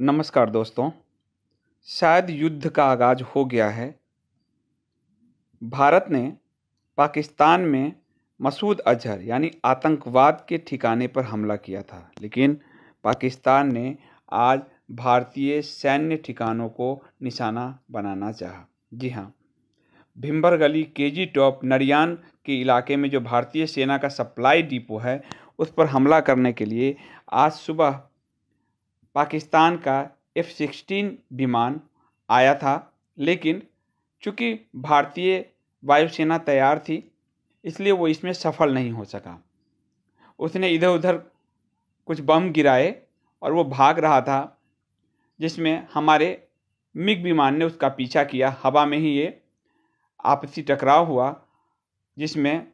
नमस्कार दोस्तों। शायद युद्ध का आगाज़ हो गया है। भारत ने पाकिस्तान में मसूद अज़हर यानी आतंकवाद के ठिकाने पर हमला किया था, लेकिन पाकिस्तान ने आज भारतीय सैन्य ठिकानों को निशाना बनाना चाहा। जी हाँ, भिंबर गली, केजी टॉप, नरियान के इलाके में जो भारतीय सेना का सप्लाई डिपो है, उस पर हमला करने के लिए आज सुबह पाकिस्तान का F-16 विमान आया था, लेकिन चूँकि भारतीय वायुसेना तैयार थी, इसलिए वो इसमें सफल नहीं हो सका। उसने इधर उधर कुछ बम गिराए और वो भाग रहा था, जिसमें हमारे मिग विमान ने उसका पीछा किया। हवा में ही ये आपसी टकराव हुआ, जिसमें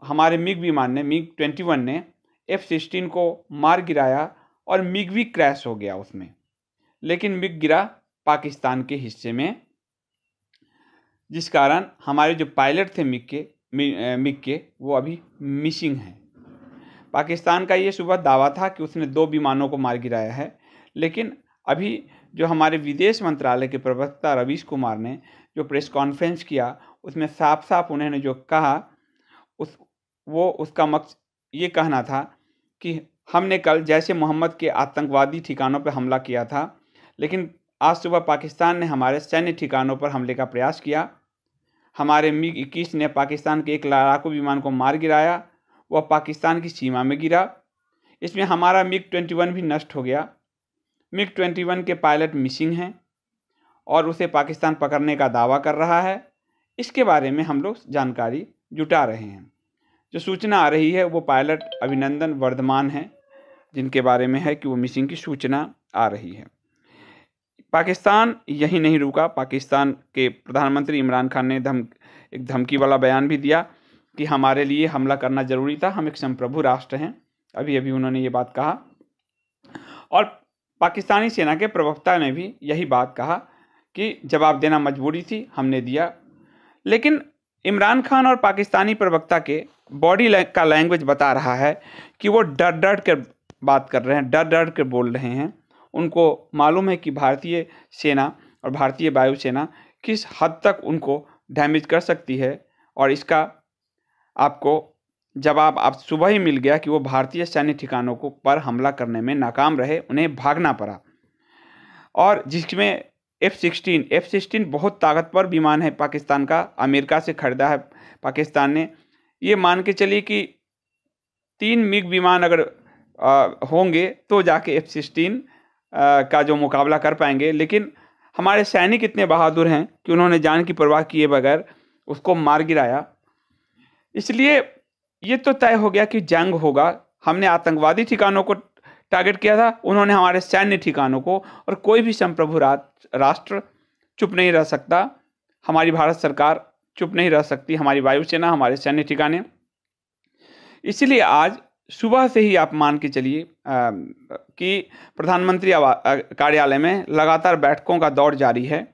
हमारे मिग विमान ने, MiG-21 ने F-16 को मार गिराया और मिग भी क्रैश हो गया उसमें। लेकिन मिग गिरा पाकिस्तान के हिस्से में, जिस कारण हमारे जो पायलट थे मिग के वो अभी मिसिंग हैं। पाकिस्तान का ये सुबह दावा था कि उसने 2 विमानों को मार गिराया है, लेकिन अभी जो हमारे विदेश मंत्रालय के प्रवक्ता रवीश कुमार ने जो प्रेस कॉन्फ्रेंस किया, उसमें साफ साफ उन्होंने जो कहा उसका मकसद ये कहना था कि हमने कल जैसे मोहम्मद के आतंकवादी ठिकानों पर हमला किया था, लेकिन आज सुबह पाकिस्तान ने हमारे सैन्य ठिकानों पर हमले का प्रयास किया। हमारे MiG-21 ने पाकिस्तान के एक लड़ाकू विमान को मार गिराया, वह पाकिस्तान की सीमा में गिरा। इसमें हमारा MiG-21 भी नष्ट हो गया। MiG-21 के पायलट मिसिंग हैं और उसे पाकिस्तान पकड़ने का दावा कर रहा है। इसके बारे में हम लोग जानकारी जुटा रहे हैं। जो सूचना आ रही है वो पायलट अभिनंदन वर्धमान हैं, जिनके बारे में है कि वो मिसिंग की सूचना आ रही है। पाकिस्तान यही नहीं रुका। पाकिस्तान के प्रधानमंत्री इमरान खान ने एक धमकी वाला बयान भी दिया कि हमारे लिए हमला करना ज़रूरी था, हम एक संप्रभु राष्ट्र हैं। अभी उन्होंने ये बात कहा और पाकिस्तानी सेना के प्रवक्ता ने भी यही बात कहा कि जवाब देना मजबूरी थी, हमने दिया। लेकिन इमरान खान और पाकिस्तानी प्रवक्ता के बॉडी का लैंग्वेज बता रहा है कि वो डर डर कर बात कर रहे हैं, डर डर कर बोल रहे हैं। उनको मालूम है कि भारतीय सेना और भारतीय वायुसेना किस हद तक उनको डैमेज कर सकती है, और इसका आपको जवाब आप सुबह ही मिल गया कि वो भारतीय सैन्य ठिकानों को पर हमला करने में नाकाम रहे, उन्हें भागना पड़ा। और जिसमें F-16 बहुत ताकतवर विमान है पाकिस्तान का, अमेरिका से खरीदा है पाकिस्तान ने। ये मान के चलिए कि 3 मिग विमान अगर होंगे तो जाके F-16 का जो मुकाबला कर पाएंगे। लेकिन हमारे सैनिक इतने बहादुर हैं कि उन्होंने जान की परवाह किए बगैर उसको मार गिराया। इसलिए ये तो तय हो गया कि जंग होगा। हमने आतंकवादी ठिकानों को टारगेट किया था, उन्होंने हमारे सैन्य ठिकानों को, और कोई भी संप्रभु राष्ट्र चुप नहीं रह सकता। हमारी भारत सरकार चुप नहीं रह सकती, हमारी वायुसेना, हमारे सैन्य ठिकाने। इसलिए आज सुबह से ही आप मान के चलिए कि प्रधानमंत्री कार्यालय में लगातार बैठकों का दौर जारी है,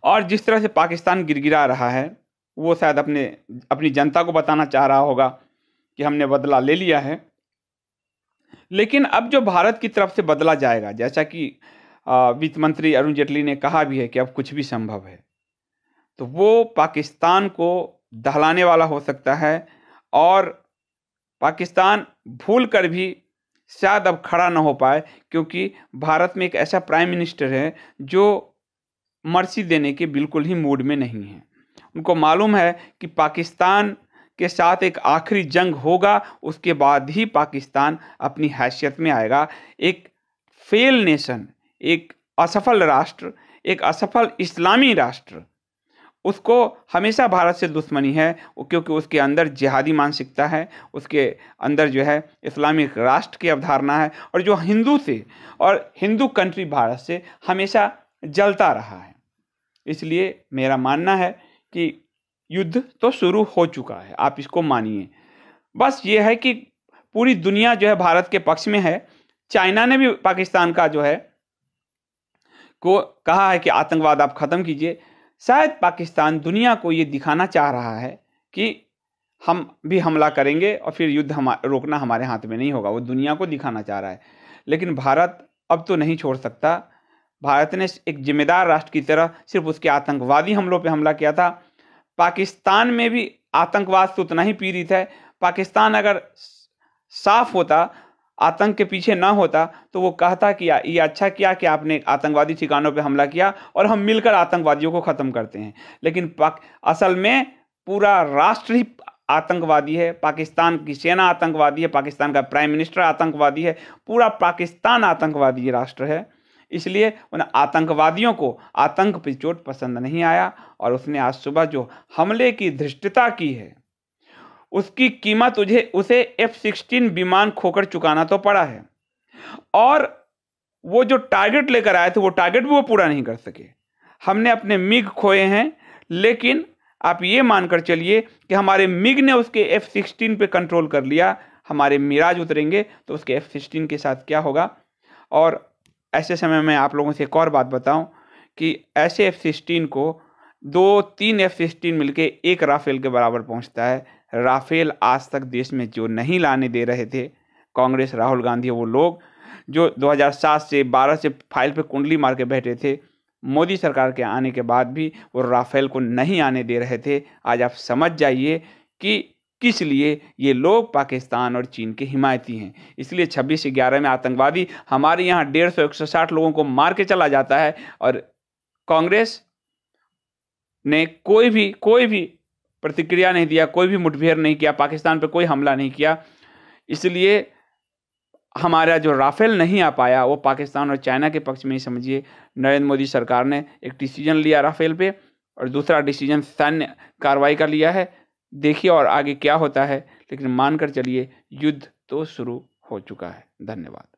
और जिस तरह से पाकिस्तान गिड़गिड़ा रहा है, वो शायद अपनी जनता को बताना चाह रहा होगा कि हमने बदला ले लिया है। लेकिन अब जो भारत की तरफ से बदला जाएगा, जैसा कि वित्त मंत्री अरुण जेटली ने कहा भी है कि अब कुछ भी संभव है, तो वो पाकिस्तान को दहलाने वाला हो सकता है, और पाकिस्तान भूल कर भी शायद अब खड़ा ना हो पाए, क्योंकि भारत में एक ऐसा प्राइम मिनिस्टर है जो मर्सी देने के बिल्कुल ही मूड में नहीं है। उनको मालूम है कि पाकिस्तान के साथ एक आखिरी जंग होगा, उसके बाद ही पाकिस्तान अपनी हैसियत में आएगा। एक फेल नेशन, एक असफल राष्ट्र, एक असफल इस्लामी राष्ट्र, उसको हमेशा भारत से दुश्मनी है, क्योंकि उसके अंदर जिहादी मानसिकता है, उसके अंदर जो है इस्लामिक राष्ट्र की अवधारणा है, और जो हिंदू से और हिंदू कंट्री भारत से हमेशा जलता रहा है। इसलिए मेरा मानना है कि युद्ध तो शुरू हो चुका है, आप इसको मानिए। बस ये है कि पूरी दुनिया जो है भारत के पक्ष में है। चाइना ने भी पाकिस्तान का जो है को कहा है कि आतंकवाद आप ख़त्म कीजिए। शायद पाकिस्तान दुनिया को ये दिखाना चाह रहा है कि हम भी हमला करेंगे और फिर युद्ध रोकना हमारे हाथ में नहीं होगा, वो दुनिया को दिखाना चाह रहा है। लेकिन भारत अब तो नहीं छोड़ सकता। भारत ने एक जिम्मेदार राष्ट्र की तरह सिर्फ उसके आतंकवादी हमलों पे हमला किया था। पाकिस्तान में भी आतंकवाद से उतना ही पीड़ित है। पाकिस्तान अगर साफ होता, आतंक के पीछे ना होता, तो वो कहता कि ये अच्छा किया कि आपने आतंकवादी ठिकानों पे हमला किया और हम मिलकर आतंकवादियों को ख़त्म करते हैं। लेकिन असल में पूरा राष्ट्र ही आतंकवादी है। पाकिस्तान की सेना आतंकवादी है, पाकिस्तान का प्राइम मिनिस्टर आतंकवादी है, पूरा पाकिस्तान आतंकवादी राष्ट्र है। इसलिए उन आतंकवादियों को आतंक पे चोट पसंद नहीं आया और उसने आज सुबह जो हमले की धृष्टता की है, उसकी कीमत उसे F-16 विमान खोकर चुकाना तो पड़ा है। और वो जो टारगेट लेकर आए थे, वो टारगेट भी वो पूरा नहीं कर सके। हमने अपने मिग खोए हैं, लेकिन आप ये मानकर चलिए कि हमारे मिग ने उसके F-16 पे कंट्रोल कर लिया। हमारे मिराज उतरेंगे तो उसके F-16 के साथ क्या होगा। और ऐसे समय में आप लोगों से एक और बात बताऊं कि ऐसे F-16 को 2-3 F-16 मिलके एक राफेल के बराबर पहुंचता है। राफेल आज तक देश में जो नहीं लाने दे रहे थे कांग्रेस, राहुल गांधी, वो लोग जो 2007 से 12 से फाइल पे कुंडली मार के बैठे थे, मोदी सरकार के आने के बाद भी वो राफेल को नहीं आने दे रहे थे। आज आप समझ जाइए कि किस लिए ये लोग पाकिस्तान और चीन के हिमायती हैं। इसलिए 26/11 में आतंकवादी हमारे यहाँ 150-160 लोगों को मार के चला जाता है और कांग्रेस ने कोई भी प्रतिक्रिया नहीं दिया, कोई भी मुठभेड़ नहीं किया, पाकिस्तान पे कोई हमला नहीं किया। इसलिए हमारा जो राफेल नहीं आ पाया वो पाकिस्तान और चाइना के पक्ष में ही समझिए। नरेंद्र मोदी सरकार ने एक डिसीजन लिया राफेल पे और दूसरा डिसीजन सैन्य कार्रवाई का लिया है। देखिए और आगे क्या होता है, लेकिन मानकर चलिए युद्ध तो शुरू हो चुका है। धन्यवाद।